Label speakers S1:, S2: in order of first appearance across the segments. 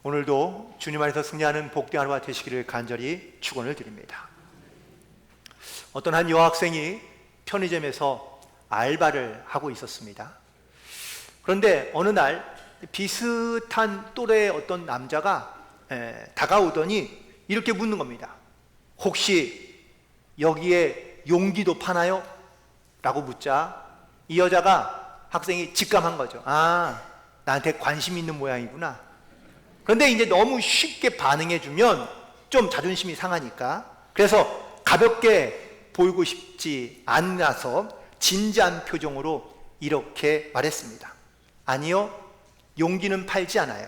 S1: 오늘도 주님 안에서 승리하는 복된 하루가 되시기를 간절히 축원을 드립니다. 어떤 한 여학생이 편의점에서 알바를 하고 있었습니다. 그런데 어느 날 비슷한 또래의 어떤 남자가 다가오더니 이렇게 묻는 겁니다. 혹시 여기에 용기도 파나요? 라고 묻자 이 여자가, 학생이 직감한 거죠. 아, 나한테 관심 있는 모양이구나. 그런데 이제 너무 쉽게 반응해주면 좀 자존심이 상하니까, 그래서 가볍게 보이고 싶지 않아서 진지한 표정으로 이렇게 말했습니다. 아니요, 용기는 팔지 않아요.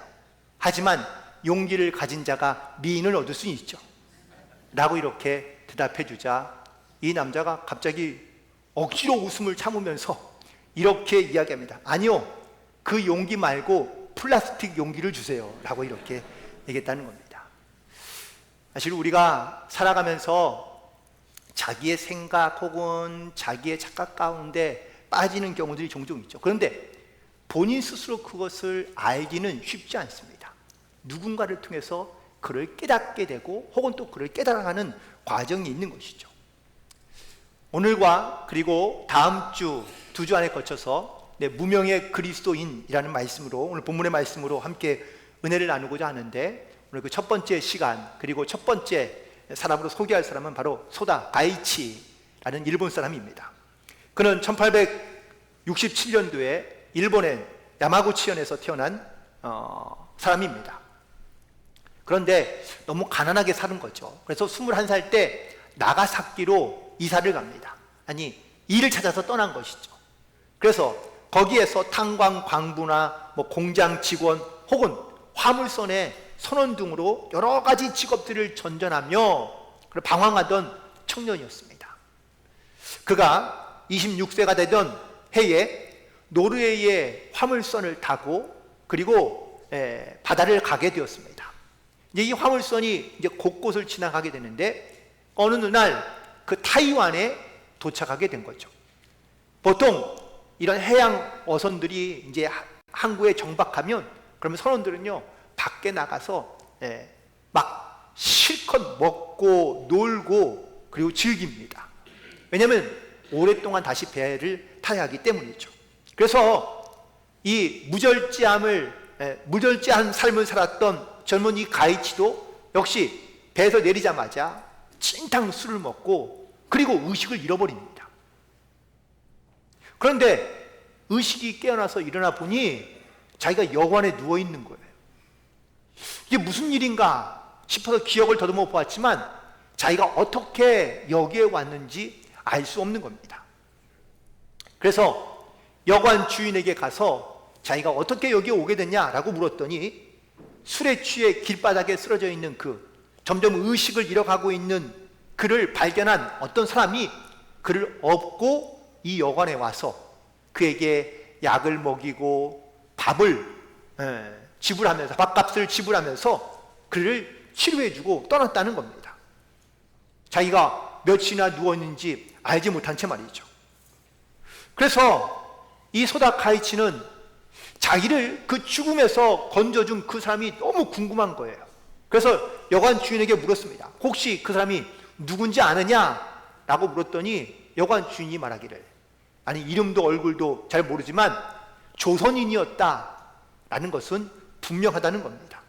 S1: 하지만 용기를 가진 자가 미인을 얻을 수 있죠. 라고 이렇게 대답해 주자 이 남자가 갑자기 억지로 웃음을 참으면서 이렇게 이야기합니다. 아니요, 그 용기 말고 플라스틱 용기를 주세요. 라고 이렇게 얘기했다는 겁니다. 사실 우리가 살아가면서 자기의 생각 혹은 자기의 착각 가운데 빠지는 경우들이 종종 있죠. 그런데 본인 스스로 그것을 알기는 쉽지 않습니다. 누군가를 통해서 그를 깨닫게 되고 혹은 또 그를 깨달아가는 과정이 있는 것이죠. 오늘과 그리고 다음 주 2주 안에 거쳐서 무명의 그리스도인이라는 말씀으로, 오늘 본문의 말씀으로 함께 은혜를 나누고자 하는데, 오늘 그 첫 번째 시간 그리고 첫 번째 사람으로 소개할 사람은 바로 소다 가이치라는 일본 사람입니다. 그는 1867년도에 일본의 야마구치현에서 태어난 사람입니다. 그런데 너무 가난하게 사는 거죠. 그래서 21살 때 나가사키로 이사를 갑니다. 아니, 일을 찾아서 떠난 것이죠. 그래서 거기에서 탄광 광부나 공장 직원 혹은 화물선의 선원 등으로 여러 가지 직업들을 전전하며 방황하던 청년이었습니다. 그가 26세가 되던 해에 노르웨이의 화물선을 타고 그리고 바다를 가게 되었습니다. 이 화물선이 이제 곳곳을 지나가게 되는데 어느 날 그 타이완에 도착하게 된 거죠. 보통 이런 해양 어선들이 이제 항구에 정박하면 그러면 선원들은요 밖에 나가서 막 실컷 먹고 놀고 그리고 즐깁니다. 왜냐하면 오랫동안 다시 배를 타야 하기 때문이죠. 그래서 이 무절제한 삶을 살았던 젊은 이 가이치도 역시 배에서 내리자마자 찐탕 술을 먹고 그리고 의식을 잃어버립니다. 그런데 의식이 깨어나서 일어나 보니 자기가 여관에 누워 있는 거예요. 이게 무슨 일인가 싶어서 기억을 더듬어 보았지만 자기가 어떻게 여기에 왔는지 알 수 없는 겁니다. 그래서 여관 주인에게 가서 자기가 어떻게 여기에 오게 됐냐라고 물었더니 술에 취해 길바닥에 쓰러져 있는 점점 의식을 잃어가고 있는 그를 발견한 어떤 사람이 그를 업고 이 여관에 와서 그에게 약을 먹이고 밥을 지불하면서, 밥값을 지불하면서 그를 치료해주고 떠났다는 겁니다. 자기가 며칠이나 누웠는지 알지 못한 채 말이죠. 그래서 이 소다 가이치는 자기를 그 죽음에서 건져준 그 사람이 너무 궁금한 거예요. 그래서 여관 주인에게 물었습니다. 혹시 그 사람이 누군지 아느냐? 라고 물었더니 여관 주인이 말하기를, 아니, 이름도 얼굴도 잘 모르지만 조선인이었다 라는 것은 분명하다는 겁니다.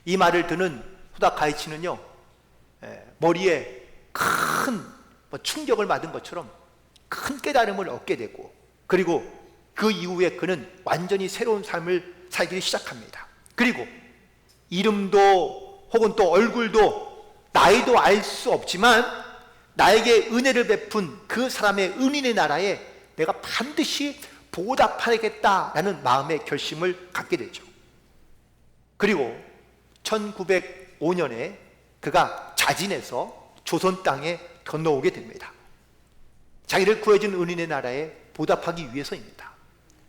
S1: 이 말을 듣는 소다 가이치는요 머리에 큰 충격을 받은 것처럼 큰 깨달음을 얻게 되고, 그리고 그 이후에 그는 완전히 새로운 삶을 살기 시작합니다. 그리고 이름도 혹은 또 얼굴도 나이도 알 수 없지만 나에게 은혜를 베푼 그 사람의 은인의 나라에 내가 반드시 보답하겠다라는 마음의 결심을 갖게 되죠. 그리고 1905년에 그가 자진해서 조선 땅에 건너오게 됩니다. 자기를 구해준 은인의 나라에 보답하기 위해서입니다.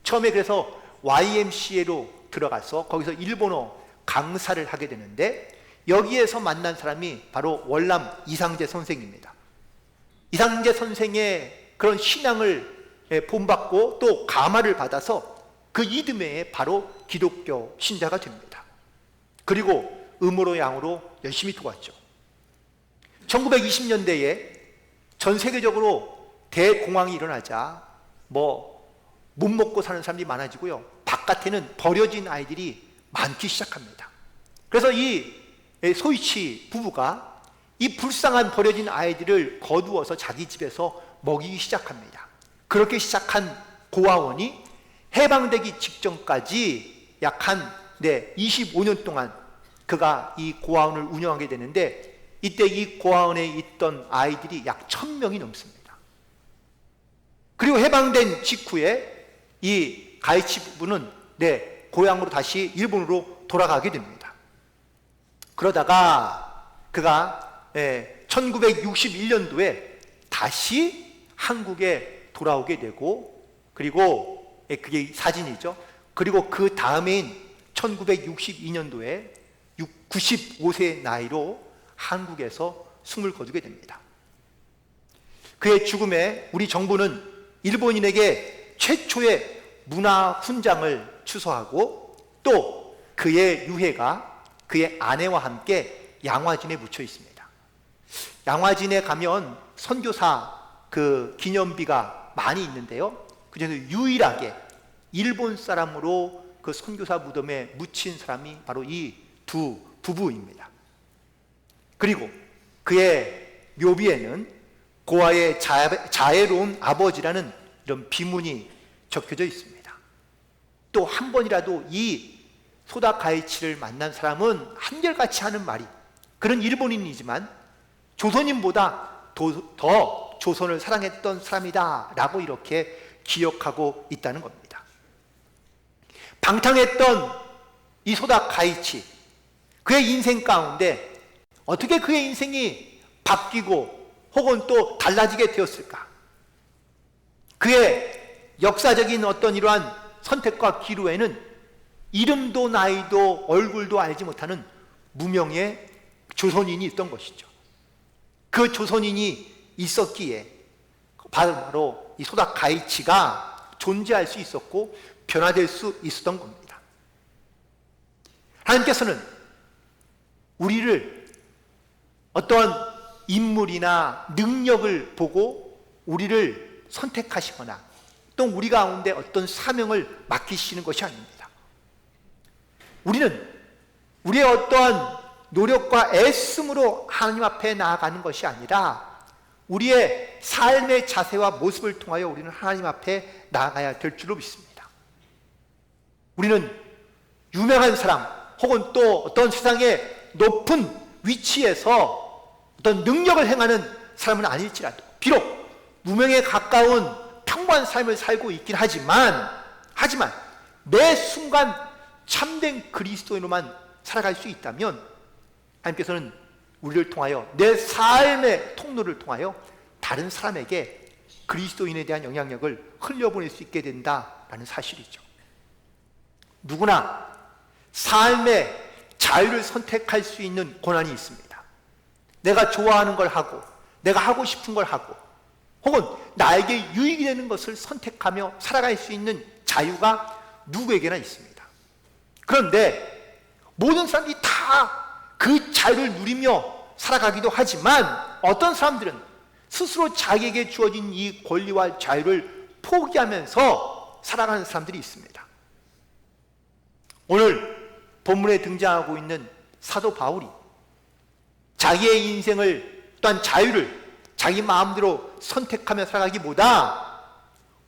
S1: 처음에 그래서 YMCA로 들어가서 거기서 일본어 강사를 하게 되는데, 여기에서 만난 사람이 바로 월남 이상재 선생입니다. 이상재 선생의 그런 신앙을 본받고 또 감화를 받아서 그 이듬해에 바로 기독교 신자가 됩니다. 그리고 음으로 양으로 열심히 도왔죠. 1920년대에 전 세계적으로 대공황이 일어나자 못 먹고 사는 사람들이 많아지고요. 바깥에는 버려진 아이들이 많기 시작합니다. 그래서 이 소이치 부부가 이 불쌍한 버려진 아이들을 거두어서 자기 집에서 먹이기 시작합니다. 그렇게 시작한 고아원이 해방되기 직전까지 약 한 25년 동안 그가 이 고아원을 운영하게 되는데, 이때 이 고아원에 있던 아이들이 약 1000명이 넘습니다. 그리고 해방된 직후에 이 가이치 부부는 고향으로 다시 일본으로 돌아가게 됩니다. 그러다가 그가 1961년도에 다시 한국에 돌아오게 되고, 그리고 그게 사진이죠. 그리고 그 다음인 1962년도에 95세의 나이로 한국에서 숨을 거두게 됩니다. 그의 죽음에 우리 정부는 일본인에게 최초의 문화 훈장을 추서하고, 또 그의 유해가 그의 아내와 함께 양화진에 묻혀 있습니다. 양화진에 가면 선교사 그 기념비가 많이 있는데요, 그중에서 유일하게 일본 사람으로 그 선교사 무덤에 묻힌 사람이 바로 이 두 부부입니다. 그리고 그의 묘비에는 고아의 자애로운 아버지라는 이런 비문이 적혀져 있습니다. 또 한 번이라도 이 소다 가이치를 만난 사람은 한결같이 하는 말이, 그런 일본인이지만 조선인보다 더 조선을 사랑했던 사람이다 라고 이렇게 기억하고 있다는 겁니다. 방탕했던 이 소다 가이치, 그의 인생 가운데 어떻게 그의 인생이 바뀌고 혹은 또 달라지게 되었을까? 그의 역사적인 어떤 이러한 선택과 기로에는 이름도 나이도 얼굴도 알지 못하는 무명의 조선인이 있던 것이죠. 그 조선인이 있었기에 바로 이 소다 가이치가 존재할 수 있었고 변화될 수 있었던 겁니다. 하나님께서는 우리를 어떤 인물이나 능력을 보고 우리를 선택하시거나 또 우리 가운데 어떤 사명을 맡기시는 것이 아닙니다. 우리는 우리의 어떠한 노력과 애씀으로 하나님 앞에 나아가는 것이 아니라 우리의 삶의 자세와 모습을 통하여 우리는 하나님 앞에 나아가야 될 줄로 믿습니다. 우리는 유명한 사람 혹은 또 어떤 세상의 높은 위치에서 어떤 능력을 행하는 사람은 아닐지라도 비록 무명에 가까운 평범한 삶을 살고 있긴 하지만 매 순간 참된 그리스도인으로만 살아갈 수 있다면 하나님께서는 우리를 통하여 내 삶의 통로를 통하여 다른 사람에게 그리스도인에 대한 영향력을 흘려보낼 수 있게 된다라는 사실이죠. 누구나 삶의 자유를 선택할 수 있는 권한이 있습니다. 내가 좋아하는 걸 하고 내가 하고 싶은 걸 하고 혹은 나에게 유익이 되는 것을 선택하며 살아갈 수 있는 자유가 누구에게나 있습니다. 그런데 모든 사람들이 다 그 자유를 누리며 살아가기도 하지만 어떤 사람들은 스스로 자기에게 주어진 이 권리와 자유를 포기하면서 살아가는 사람들이 있습니다. 오늘 본문에 등장하고 있는 사도 바울이 자기의 인생을 또한 자유를 자기 마음대로 선택하며 살아가기보다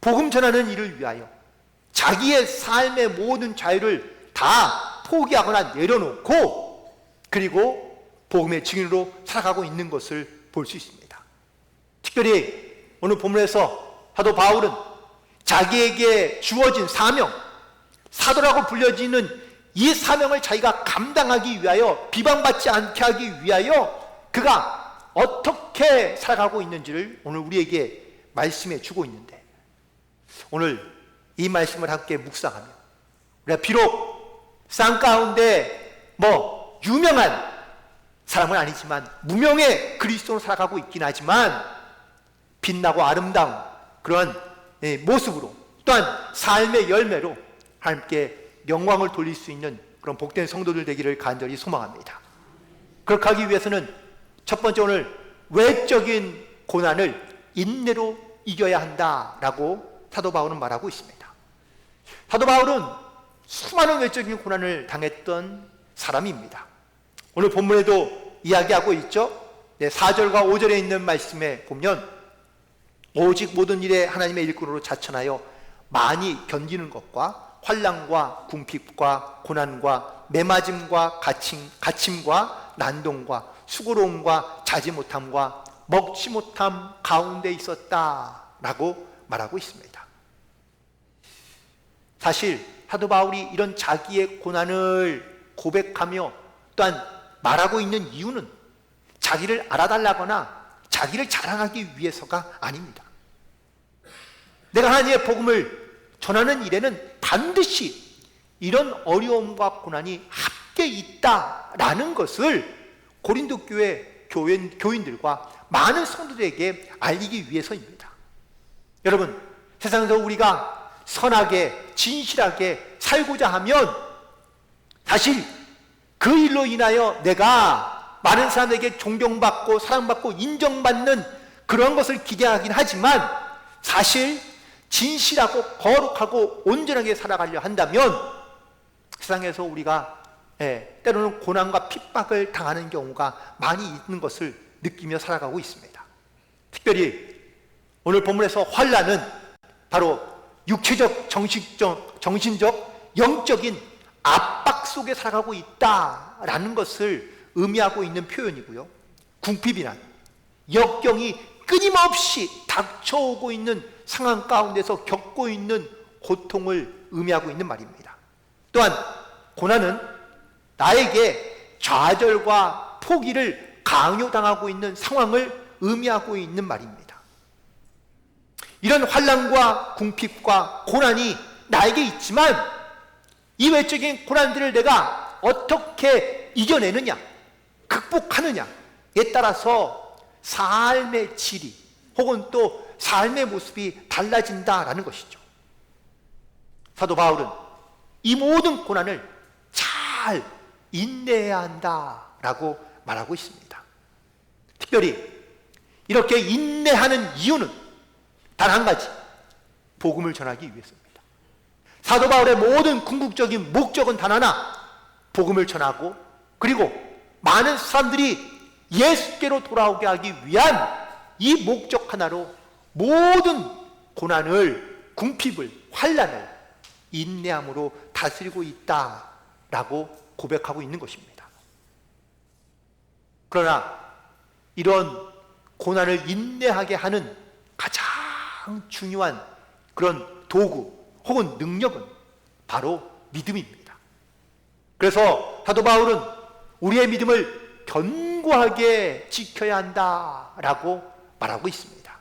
S1: 복음 전하는 일을 위하여 자기의 삶의 모든 자유를 다 포기하거나 내려놓고 그리고 복음의 증인으로 살아가고 있는 것을 볼 수 있습니다. 특별히 오늘 본문에서 사도 바울은 자기에게 주어진 사명, 사도라고 불려지는 이 사명을 자기가 감당하기 위하여 비방받지 않게 하기 위하여 그가 어떻게 살아가고 있는지를 오늘 우리에게 말씀해 주고 있는데, 오늘 이 말씀을 함께 묵상하며 우리가 비록 쌍 가운데 유명한 사람은 아니지만 무명의 그리스도로 살아가고 있긴 하지만 빛나고 아름다운 그런 모습으로 또한 삶의 열매로 하나님께 영광을 돌릴 수 있는 그런 복된 성도들 되기를 간절히 소망합니다. 그렇게 하기 위해서는 첫 번째, 오늘 외적인 고난을 인내로 이겨야 한다라고 사도 바울은 말하고 있습니다. 사도 바울은 수많은 외적인 고난을 당했던 사람입니다. 오늘 본문에도 이야기하고 있죠. 4절과 5절에 있는 말씀에 보면 오직 모든 일에 하나님의 일꾼으로 자천하여 많이 견디는 것과 환난과 궁핍과 고난과 매맞음과 갇힘과 난동과 수고로움과 자지 못함과 먹지 못함 가운데 있었다라고 말하고 있습니다. 사실 사도 바울이 이런 자기의 고난을 고백하며 또한 말하고 있는 이유는 자기를 알아달라거나 자기를 자랑하기 위해서가 아닙니다. 내가 하나님의 복음을 전하는 일에는 반드시 이런 어려움과 고난이 함께 있다라는 것을 고린도 교회 교인들과 많은 성도들에게 알리기 위해서입니다. 여러분, 세상에서 우리가 선하게 진실하게 살고자 하면 사실 그 일로 인하여 내가 많은 사람에게 존경받고 사랑받고 인정받는 그런 것을 기대하긴 하지만 사실 진실하고 거룩하고 온전하게 살아가려 한다면 세상에서 우리가 때로는 고난과 핍박을 당하는 경우가 많이 있는 것을 느끼며 살아가고 있습니다. 특별히 오늘 본문에서 환난은 바로 육체적, 정신적, 영적인 압박 속에 살아가고 있다라는 것을 의미하고 있는 표현이고요. 궁핍이란 역경이 끊임없이 닥쳐오고 있는 상황 가운데서 겪고 있는 고통을 의미하고 있는 말입니다. 또한 고난은 나에게 좌절과 포기를 강요당하고 있는 상황을 의미하고 있는 말입니다. 이런 환난과 궁핍과 고난이 나에게 있지만 이 외적인 고난들을 내가 어떻게 이겨내느냐, 극복하느냐에 따라서 삶의 질이 혹은 또 삶의 모습이 달라진다라는 것이죠. 사도 바울은 이 모든 고난을 잘 인내해야 한다라고 말하고 있습니다. 특별히 이렇게 인내하는 이유는 단 한 가지, 복음을 전하기 위해서입니다. 사도 바울의 모든 궁극적인 목적은 단 하나, 복음을 전하고 그리고 많은 사람들이 예수께로 돌아오게 하기 위한 이 목적 하나로 모든 고난을, 궁핍을, 환난을 인내함으로 다스리고 있다라고 고백하고 있는 것입니다. 그러나 이런 고난을 인내하게 하는 가장 중요한 그런 도구 혹은 능력은 바로 믿음입니다. 그래서 사도 바울은 우리의 믿음을 견고하게 지켜야 한다라고 말하고 있습니다.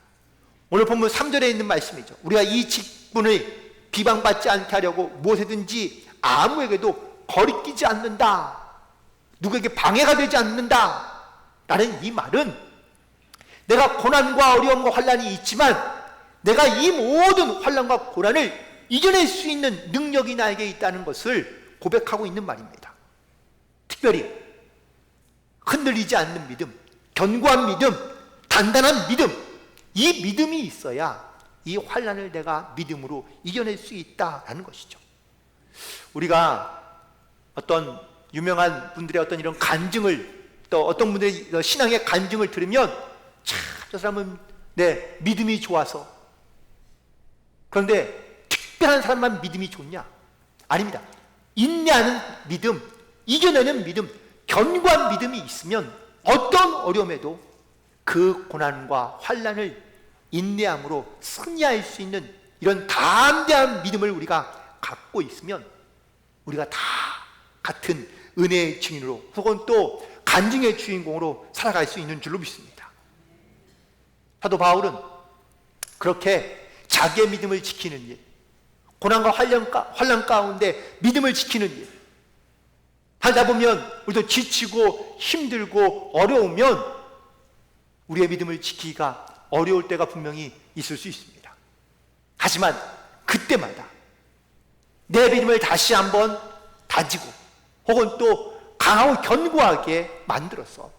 S1: 오늘 본문 3절에 있는 말씀이죠. 우리가 이 직분을 비방받지 않게 하려고 무엇이든지 아무에게도 거리끼지 않는다, 누구에게 방해가 되지 않는다 라는 이 말은 내가 고난과 어려움과 환난이 있지만 내가 이 모든 환난과 고난을 이겨낼 수 있는 능력이 나에게 있다는 것을 고백하고 있는 말입니다. 특별히 흔들리지 않는 믿음, 견고한 믿음, 단단한 믿음, 이 믿음이 있어야 이 환난을 내가 믿음으로 이겨낼 수 있다라는 것이죠. 우리가 어떤 유명한 분들의 어떤 이런 간증을, 또 어떤 분들의 신앙의 간증을 들으면 참 저 사람은 믿음이 좋아서, 그런데 특별한 사람만 믿음이 좋냐? 아닙니다. 인내하는 믿음, 이겨내는 믿음, 견고한 믿음이 있으면 어떤 어려움에도 그 고난과 환난을 인내함으로 승리할 수 있는 이런 담대한 믿음을 우리가 갖고 있으면 우리가 다 같은 은혜의 증인으로 혹은 또 간증의 주인공으로 살아갈 수 있는 줄로 믿습니다. 사도 바울은 그렇게 자기의 믿음을 지키는 일, 고난과 환난 가운데 믿음을 지키는 일 하다 보면 우리도 지치고 힘들고 어려우면 우리의 믿음을 지키기가 어려울 때가 분명히 있을 수 있습니다. 하지만 그때마다 내 믿음을 다시 한번 다지고 혹은 또 강하고 견고하게 만들어서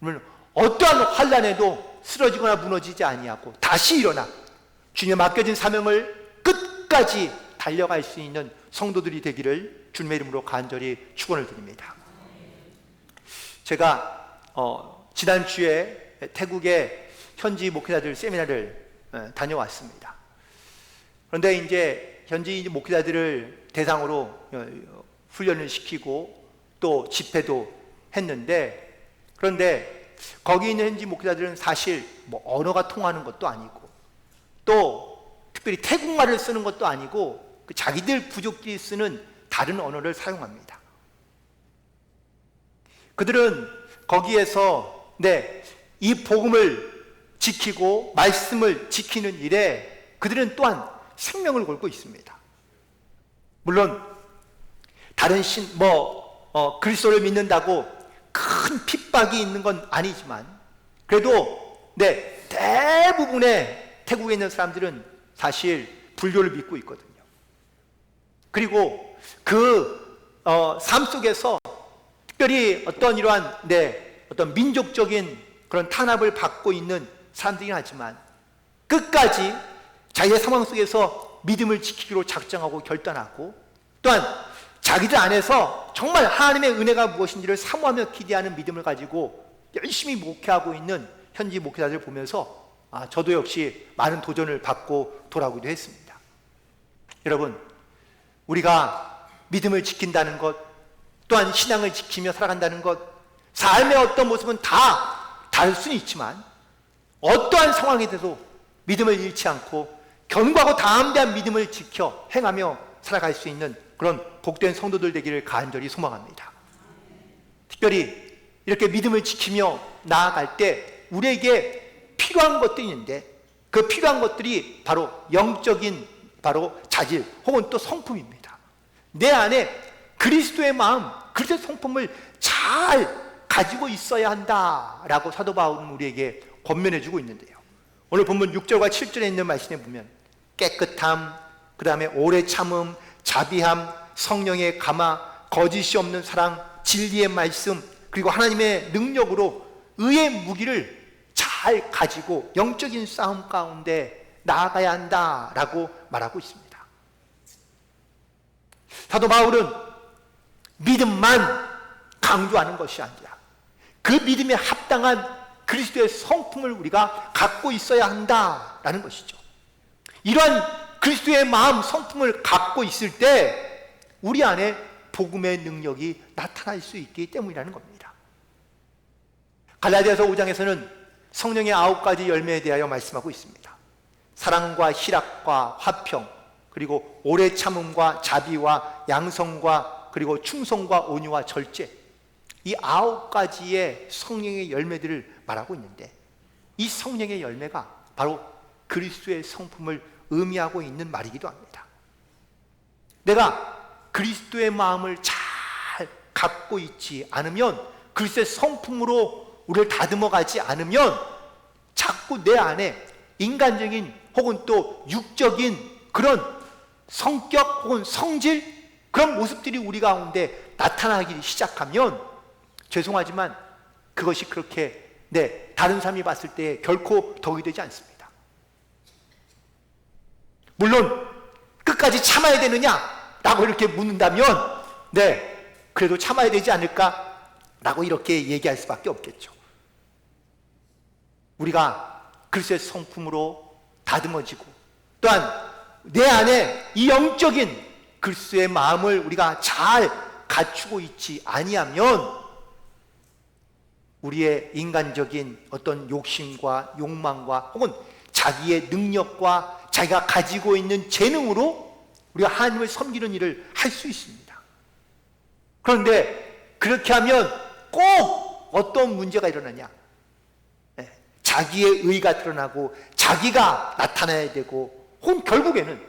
S1: 그러면 어떠한 환난에도 쓰러지거나 무너지지 아니하고 다시 일어나 주님의 맡겨진 사명을 끝까지 달려갈 수 있는 성도들이 되기를 주님의 이름으로 간절히 축원을 드립니다. 제가 지난주에 태국의 현지 목회자들 세미나를 다녀왔습니다. 그런데 이제 현지 목회자들을 대상으로 훈련을 시키고 또 집회도 했는데, 그런데 거기 있는 현지 목회자들은 사실 뭐 언어가 통하는 것도 아니고 또 특별히 태국말을 쓰는 것도 아니고 자기들 부족끼리 쓰는 다른 언어를 사용합니다. 그들은 거기에서 이 복음을 지키고 말씀을 지키는 일에 그들은 또한 생명을 걸고 있습니다. 물론 다른 그리스도를 믿는다고 큰 핍박이 있는 건 아니지만 그래도 대부분의 태국에 있는 사람들은 사실 불교를 믿고 있거든요. 그리고 삶 속에서 특별히 어떤 이러한 어떤 민족적인 그런 탄압을 받고 있는 사람들이긴 하지만 끝까지 자기의 상황 속에서 믿음을 지키기로 작정하고 결단하고 또한 자기들 안에서 정말 하나님의 은혜가 무엇인지를 사모하며 기대하는 믿음을 가지고 열심히 목회하고 있는 현지 목회자들을 보면서 저도 역시 많은 도전을 받고 돌아오기도 했습니다. 여러분, 우리가 믿음을 지킨다는 것 또한 신앙을 지키며 살아간다는 것, 삶의 어떤 모습은 다 다를 수는 있지만 어떠한 상황에서도 믿음을 잃지 않고 견고하고 담대한 믿음을 지켜 행하며 살아갈 수 있는 그런 복된 성도들 되기를 간절히 소망합니다. 특별히 이렇게 믿음을 지키며 나아갈 때 우리에게 필요한 것들이 있는데 그 필요한 것들이 바로 영적인 자질 혹은 또 성품입니다. 내 안에 그리스도의 마음, 그리스도의 성품을 잘 가지고 있어야 한다라고 사도 바울은 우리에게 권면해주고 있는데요. 오늘 본문 6절과 7절에 있는 말씀에 보면 깨끗함, 그 다음에 오래 참음, 자비함, 성령의 감화, 거짓이 없는 사랑, 진리의 말씀, 그리고 하나님의 능력으로 의의 무기를 잘 가지고 영적인 싸움 가운데 나아가야 한다라고 말하고 있습니다. 사도 바울은 믿음만 강조하는 것이 아니라 그 믿음에 합당한 그리스도의 성품을 우리가 갖고 있어야 한다라는 것이죠. 이러한 그리스도의 마음, 성품을 갖고 있을 때 우리 안에 복음의 능력이 나타날 수 있기 때문이라는 겁니다. 갈라디아서 5장에서는 성령의 9가지 열매에 대하여 말씀하고 있습니다. 사랑과 희락과 화평, 그리고 오래 참음과 자비와 양성과 그리고 충성과 온유와 절제, 이 9가지의 성령의 열매들을 말하고 있는데 이 성령의 열매가 바로 그리스도의 성품을 의미하고 있는 말이기도 합니다. 내가 그리스도의 마음을 잘 갖고 있지 않으면, 그리스도의 성품으로 우리를 다듬어 가지 않으면 자꾸 내 안에 인간적인 혹은 또 육적인 그런 성격 혹은 성질, 그런 모습들이 우리 가운데 나타나기 시작하면 죄송하지만 그것이 그렇게 다른 사람이 봤을 때 결코 덕이 되지 않습니다. 물론 끝까지 참아야 되느냐라고 이렇게 묻는다면 그래도 참아야 되지 않을까라고 이렇게 얘기할 수밖에 없겠죠. 우리가 그리스도의 성품으로 다듬어지고 또한 내 안에 이 영적인 그리스도의 마음을 우리가 잘 갖추고 있지 아니하면 우리의 인간적인 어떤 욕심과 욕망과 혹은 자기의 능력과 자기가 가지고 있는 재능으로 우리가 하나님을 섬기는 일을 할 수 있습니다. 그런데 그렇게 하면 꼭 어떤 문제가 일어나냐? 자기의 의가 드러나고 자기가 나타나야 되고 혹은 결국에는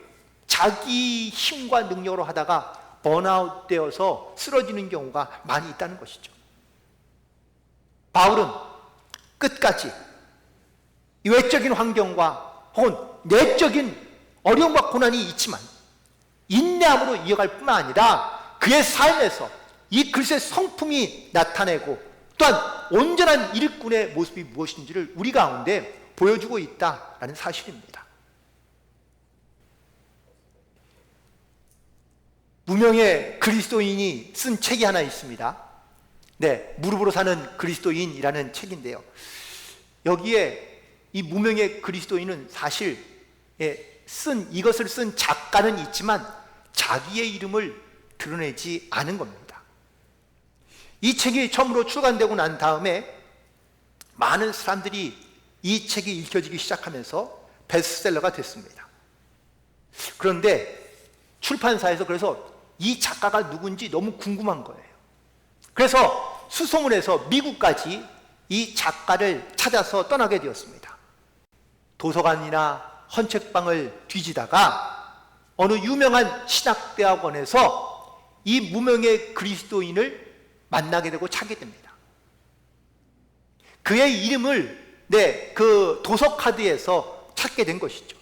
S1: 자기 힘과 능력으로 하다가 번아웃 되어서 쓰러지는 경우가 많이 있다는 것이죠. 바울은 끝까지 이 외적인 환경과 혹은 내적인 어려움과 고난이 있지만 인내함으로 이어갈 뿐만 아니라 그의 삶에서 이 그리스도의 성품이 나타내고 또한 온전한 일꾼의 모습이 무엇인지를 우리 가운데 보여주고 있다라는 사실입니다. 무명의 그리스도인이 쓴 책이 하나 있습니다. 네, 무릎으로 사는 그리스도인이라는 책인데요. 여기에 이 무명의 그리스도인은 사실 이것을 쓴 작가는 있지만 자기의 이름을 드러내지 않은 겁니다. 이 책이 처음으로 출간되고 난 다음에 많은 사람들이 이 책이 읽혀지기 시작하면서 베스트셀러가 됐습니다. 그런데 출판사에서 그래서 이 작가가 누군지 너무 궁금한 거예요. 그래서 수송을 해서 미국까지 이 작가를 찾아서 떠나게 되었습니다. 도서관이나 헌책방을 뒤지다가 어느 유명한 신학대학원에서 이 무명의 그리스도인을 만나게 되고 찾게 됩니다. 그의 이름을 그 도서카드에서 찾게 된 것이죠.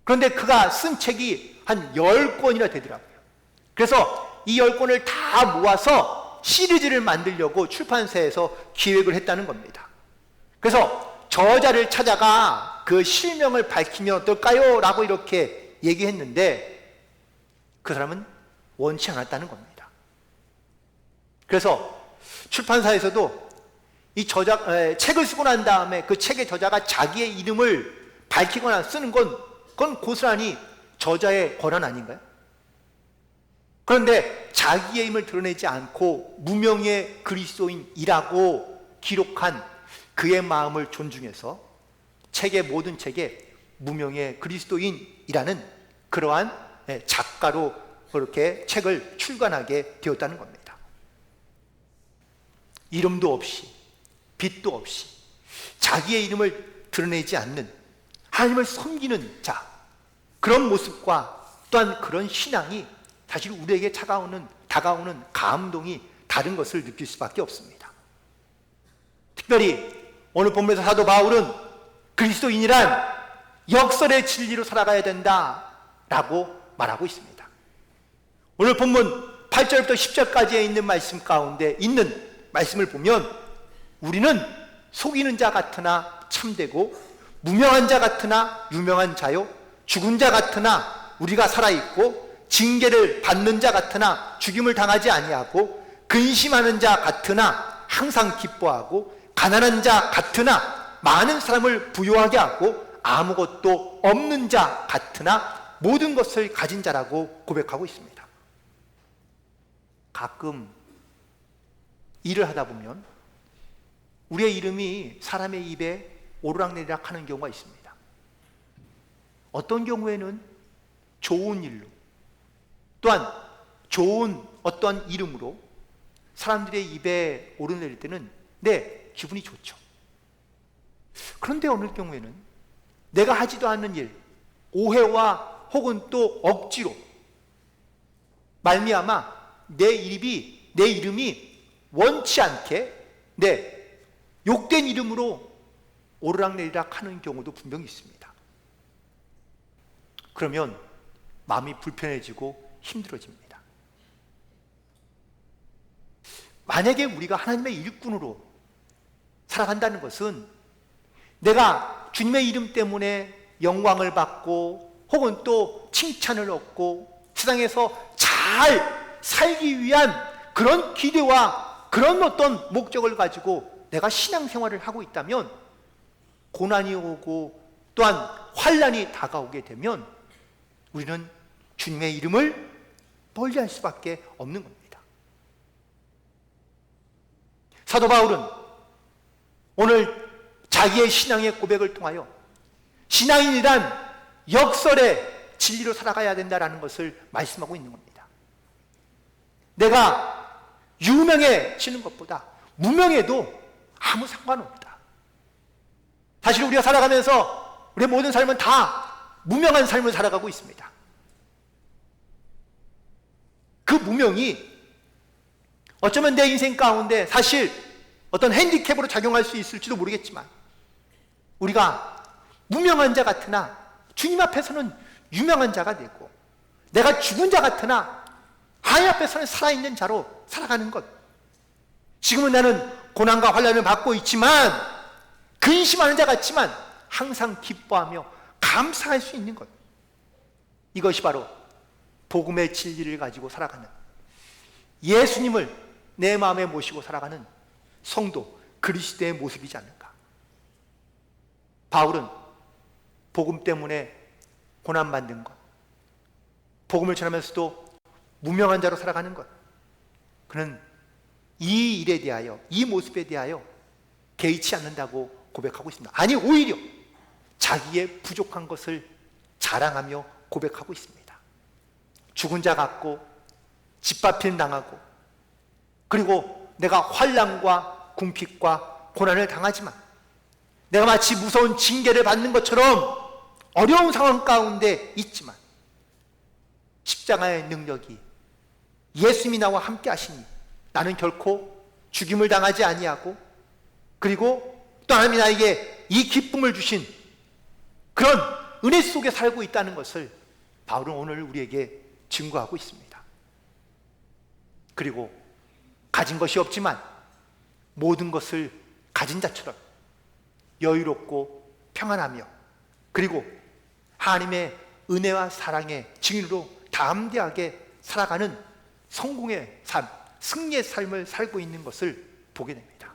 S1: 그런데 그가 쓴 책이 한 10권이나 되더라고요. 그래서 이 10권을 다 모아서 시리즈를 만들려고 출판사에서 기획을 했다는 겁니다. 그래서 저자를 찾아가 그 실명을 밝히면 어떨까요? 라고 이렇게 얘기했는데 그 사람은 원치 않았다는 겁니다. 그래서 출판사에서도 이 책을 쓰고 난 다음에 그 책의 저자가 자기의 이름을 밝히거나 쓰는 그건 고스란히 저자의 권한 아닌가요? 그런데 자기의 힘을 드러내지 않고 무명의 그리스도인이라고 기록한 그의 마음을 존중해서 모든 책에 무명의 그리스도인이라는 그러한 작가로 그렇게 책을 출간하게 되었다는 겁니다. 이름도 없이 빛도 없이 자기의 이름을 드러내지 않는 하나님을 섬기는 자, 그런 모습과 또한 그런 신앙이 사실 우리에게 다가오는 감동이 다른 것을 느낄 수밖에 없습니다. 특별히 오늘 본문에서 사도 바울은 그리스도인이란 역설의 진리로 살아가야 된다라고 말하고 있습니다. 오늘 본문 8절부터 10절까지에 있는 말씀 가운데 있는 말씀을 보면 우리는 속이는 자 같으나 참되고 무명한 자 같으나 유명한 자요 죽은 자 같으나 우리가 살아있고 징계를 받는 자 같으나 죽임을 당하지 아니하고 근심하는 자 같으나 항상 기뻐하고 가난한 자 같으나 많은 사람을 부유하게 하고 아무것도 없는 자 같으나 모든 것을 가진 자라고 고백하고 있습니다. 가끔 일을 하다 보면 우리의 이름이 사람의 입에 오르락내리락 하는 경우가 있습니다. 어떤 경우에는 좋은 일로 또한 좋은 어떤 이름으로 사람들의 입에 오르내릴 때는 기분이 좋죠. 그런데 어느 경우에는 내가 하지도 않는 일, 오해와 혹은 또 억지로 말미암아 내 이름이 원치 않게 욕된 이름으로 오르락내리락 하는 경우도 분명히 있습니다. 그러면 마음이 불편해지고 힘들어집니다. 만약에 우리가 하나님의 일꾼으로 살아간다는 것은 내가 주님의 이름 때문에 영광을 받고 혹은 또 칭찬을 얻고 세상에서 잘 살기 위한 그런 기대와 그런 어떤 목적을 가지고 내가 신앙생활을 하고 있다면 고난이 오고 또한 환난이 다가오게 되면 우리는 주님의 이름을 멀리할 수밖에 없는 겁니다. 사도 바울은 오늘 자기의 신앙의 고백을 통하여 신앙인이란 역설의 진리로 살아가야 된다는 것을 말씀하고 있는 겁니다. 내가 유명해지는 것보다 무명해도 아무 상관없다. 사실 우리가 살아가면서 우리의 모든 삶은 다 무명한 삶을 살아가고 있습니다. 그 무명이 어쩌면 내 인생 가운데 사실 어떤 핸디캡으로 작용할 수 있을지도 모르겠지만 우리가 무명한 자 같으나 주님 앞에서는 유명한 자가 되고 내가 죽은 자 같으나 하나님 앞에서는 살아있는 자로 살아가는 것. 지금은 나는 고난과 환난을 받고 있지만, 근심하는 자 같지만 항상 기뻐하며 감사할 수 있는 것. 이것이 바로 복음의 진리를 가지고 살아가는, 예수님을 내 마음에 모시고 살아가는 성도 그리스도의 모습이지 않는가. 바울은 복음 때문에 고난받는 것, 복음을 전하면서도 무명한 자로 살아가는 것, 그는 이 일에 대하여, 이 모습에 대하여 개의치 않는다고 고백하고 있습니다. 아니, 오히려 자기의 부족한 것을 자랑하며 고백하고 있습니다. 죽은 자 같고 짓밟힘 당하고, 그리고 내가 환난과 궁핍과 고난을 당하지만, 내가 마치 무서운 징계를 받는 것처럼 어려운 상황 가운데 있지만, 십자가의 능력이, 예수님이 나와 함께 하시니 나는 결코 죽임을 당하지 아니하고, 그리고 또 하나님이 나에게 이 기쁨을 주신 그런 은혜 속에 살고 있다는 것을 바울은 오늘 우리에게 증거하고 있습니다. 그리고 가진 것이 없지만 모든 것을 가진 자처럼 여유롭고 평안하며, 그리고 하나님의 은혜와 사랑의 증인으로 담대하게 살아가는 성공의 삶, 승리의 삶을 살고 있는 것을 보게 됩니다.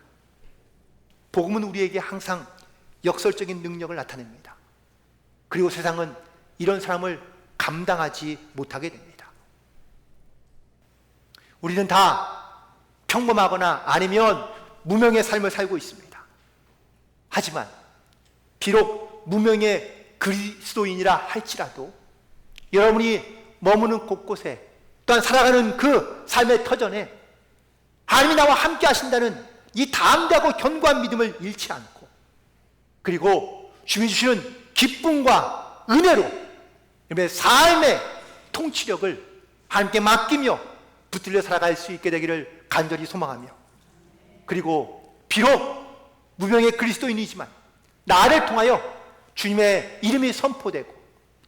S1: 복음은 우리에게 항상 역설적인 능력을 나타냅니다. 그리고 세상은 이런 사람을 감당하지 못하게 됩니다. 우리는 다 평범하거나 아니면 무명의 삶을 살고 있습니다. 하지만 비록 무명의 그리스도인이라 할지라도 여러분이 머무는 곳곳에, 또한 살아가는 그 삶의 터전에 하나님이 나와 함께 하신다는 이 담대하고 견고한 믿음을 잃지 않고, 그리고 주님이 주시는 기쁨과 은혜로 여러분의 삶의 통치력을 하나님께 맡기며 붙들려 살아갈 수 있게 되기를 간절히 소망하며, 그리고 비록 무명의 그리스도인이지만 나를 통하여 주님의 이름이 선포되고,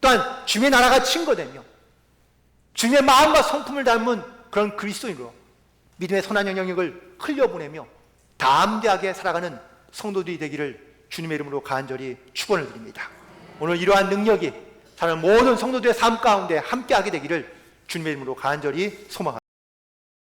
S1: 또한 주님의 나라가 증거되며 주님의 마음과 성품을 닮은 그런 그리스도인으로 믿음의 선한 영향력을 흘려보내며 담대하게 살아가는 성도들이 되기를 주님의 이름으로 간절히 축원을 드립니다. 오늘 이러한 능력이 사는 모든 성도들의 삶 가운데 함께하게 되기를 주님의 이름으로 간절히 소망합니다.